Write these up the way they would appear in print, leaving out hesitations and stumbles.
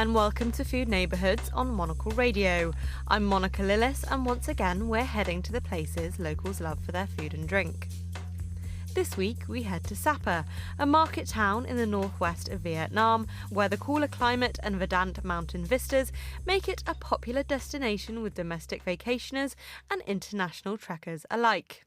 and welcome to Food Neighbourhoods on Monocle Radio. I'm Monica Lillis, and once again we're heading to the places locals love for their food and drink. This week we head to Sapa, a market town in the northwest of Vietnam, where the cooler climate and verdant mountain vistas make it a popular destination with domestic vacationers and international trekkers alike.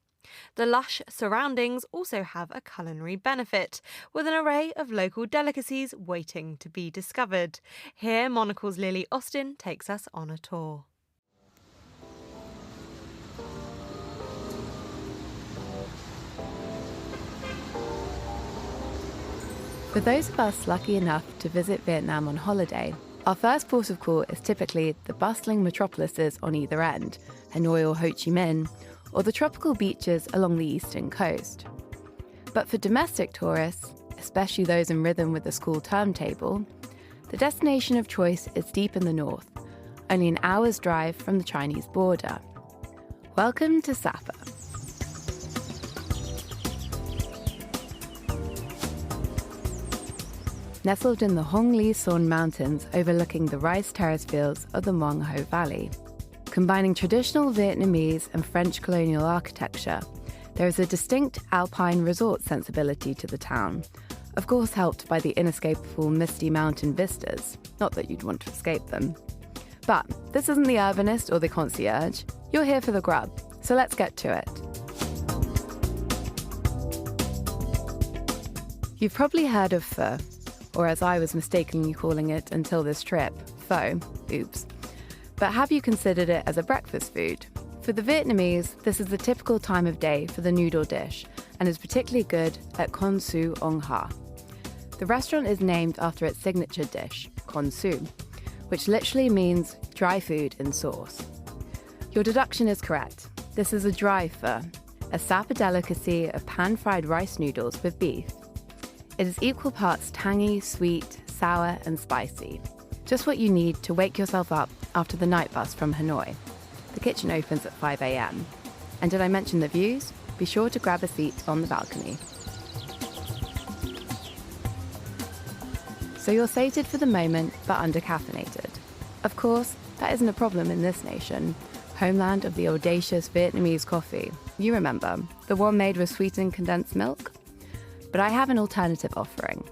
The lush surroundings also have a culinary benefit, with an array of local delicacies waiting to be discovered. Here, Monocle's Lily Austin takes us on a tour. For those of us lucky enough to visit Vietnam on holiday, our first port of call is typically the bustling metropolises on either end, Hanoi or Ho Chi Minh, or the tropical beaches along the eastern coast. But for domestic tourists, especially those in rhythm with the school term table, the destination of choice is deep in the north, only an hour's drive from the Chinese border. Welcome to Sapa. Nestled in the Hong Li Son Mountains overlooking the rice terrace fields of the Muang Ho Valley. Combining traditional Vietnamese and French colonial architecture, there is a distinct alpine resort sensibility to the town, of course helped by the inescapable misty mountain vistas, not that you'd want to escape them. But this isn't the urbanist or the concierge, you're here for the grub, so let's get to it. You've probably heard of pho, or as I was mistakenly calling it until this trip, pho, oops. But have you considered it as a breakfast food? For the Vietnamese, this is the typical time of day for the noodle dish and is particularly good at Con Su Ong Ha. The restaurant is named after its signature dish, Con Su, which literally means dry food in sauce. Your deduction is correct. This is a dry pho, a Sapa delicacy of pan-fried rice noodles with beef. It is equal parts tangy, sweet, sour and spicy. Just what you need to wake yourself up after the night bus from Hanoi. The kitchen opens at 5 a.m. And did I mention the views? Be sure to grab a seat on the balcony. So you're sated for the moment, but under-caffeinated. Of course, that isn't a problem in this nation, homeland of the audacious Vietnamese coffee. You remember, the one made with sweetened condensed milk? But I have an alternative offering.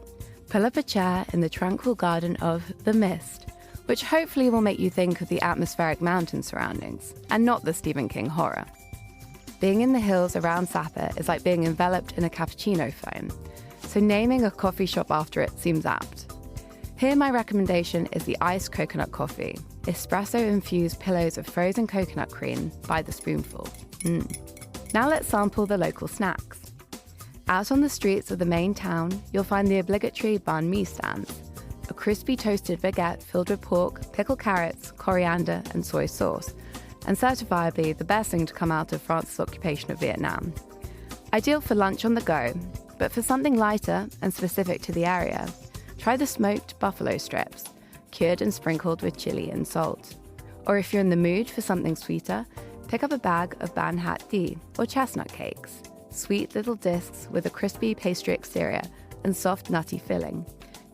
Pull up a chair in the tranquil garden of The Mist, which hopefully will make you think of the atmospheric mountain surroundings, and not the Stephen King horror. Being in the hills around Sapa is like being enveloped in a cappuccino foam, so naming a coffee shop after it seems apt. Here my recommendation is the iced coconut coffee, espresso-infused pillows of frozen coconut cream by the spoonful. Now let's sample the local snacks. Out on the streets of the main town, you'll find the obligatory banh mi stands, a crispy toasted baguette filled with pork, pickled carrots, coriander and soy sauce, and certifiably the best thing to come out of France's occupation of Vietnam. Ideal for lunch on the go, but for something lighter and specific to the area, try the smoked buffalo strips, cured and sprinkled with chili and salt. Or if you're in the mood for something sweeter, pick up a bag of ban hat di, or chestnut cakes. Sweet little discs with a crispy pastry exterior and soft nutty filling,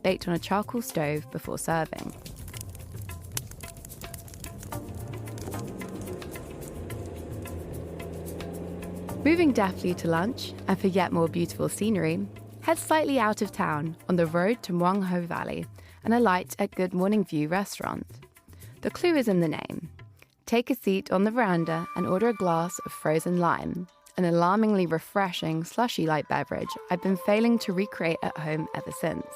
baked on a charcoal stove before serving. Moving deftly to lunch, and for yet more beautiful scenery, head slightly out of town on the road to Muang Ho Valley and alight at Good Morning View restaurant. The clue is in the name. Take a seat on the veranda and order a glass of frozen lime, an alarmingly refreshing, slushy-like beverage I've been failing to recreate at home ever since.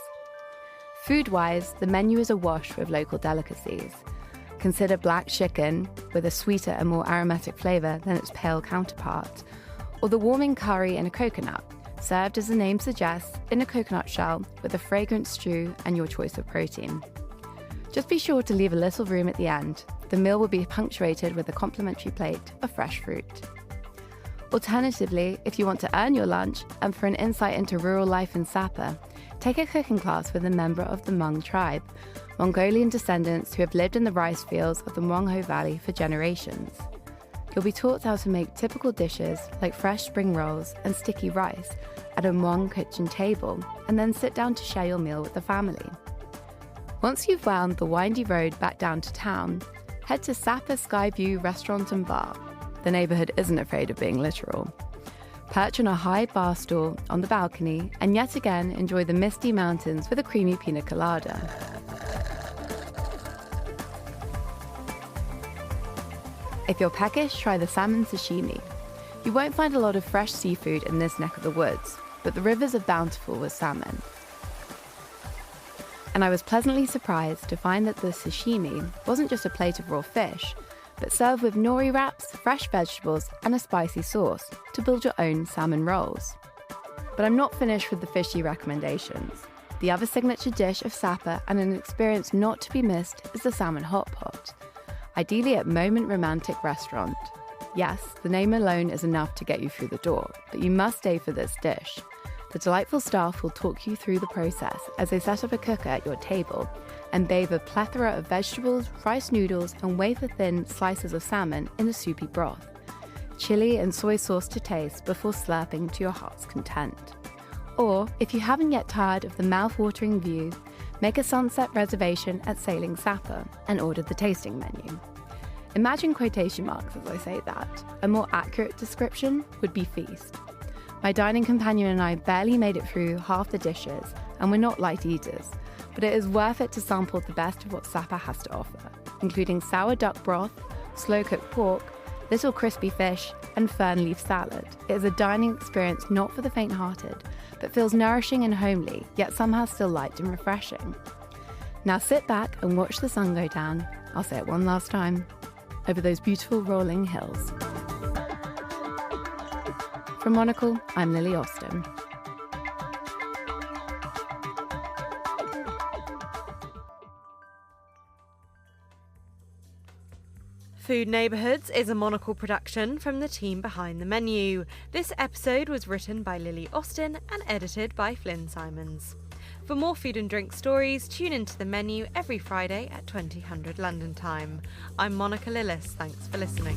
Food-wise, the menu is awash with local delicacies. Consider black chicken, with a sweeter and more aromatic flavour than its pale counterpart, or the warming curry in a coconut, served as the name suggests, in a coconut shell with a fragrant stew and your choice of protein. Just be sure to leave a little room at the end. The meal will be punctuated with a complimentary plate of fresh fruit. Alternatively, if you want to earn your lunch and for an insight into rural life in Sapa, take a cooking class with a member of the Hmong tribe, Mongolian descendants who have lived in the rice fields of the Muang Ho Valley for generations. You'll be taught how to make typical dishes like fresh spring rolls and sticky rice at a Hmong kitchen table, and then sit down to share your meal with the family. Once you've wound the windy road back down to town, head to Sapa Skyview Restaurant and Bar. The neighbourhood isn't afraid of being literal. Perch on a high bar stool on the balcony and yet again enjoy the misty mountains with a creamy pina colada. If you're peckish, try the salmon sashimi. You won't find a lot of fresh seafood in this neck of the woods, but the rivers are bountiful with salmon. And I was pleasantly surprised to find that the sashimi wasn't just a plate of raw fish, but served with nori wraps, fresh vegetables, and a spicy sauce to build your own salmon rolls. But I'm not finished with the fishy recommendations. The other signature dish of Sapa and an experience not to be missed is the salmon hot pot, ideally at Moment Romantic Restaurant. Yes, the name alone is enough to get you through the door, but you must stay for this dish. The delightful staff will talk you through the process as they set up a cooker at your table and bathe a plethora of vegetables, rice noodles, and wafer-thin slices of salmon in a soupy broth. Chili and soy sauce to taste before slurping to your heart's content. Or, if you haven't yet tired of the mouth-watering view, make a sunset reservation at Sailing Sapa and order the tasting menu. Imagine quotation marks as I say that. A more accurate description would be feast. My dining companion and I barely made it through half the dishes, and we're not light eaters, but it is worth it to sample the best of what Sapa has to offer, including sour duck broth, slow-cooked pork, little crispy fish, and fern leaf salad. It is a dining experience not for the faint-hearted, but feels nourishing and homely, yet somehow still light and refreshing. Now sit back and watch the sun go down, I'll say it one last time, over those beautiful rolling hills. From Monocle, I'm Lily Austin. Food Neighbourhoods is a Monocle production from the team behind the menu. This episode was written by Lily Austin and edited by Flynn Simons. For more food and drink stories, tune into the menu every Friday at 2000 London time. I'm Monica Lillis. Thanks for listening.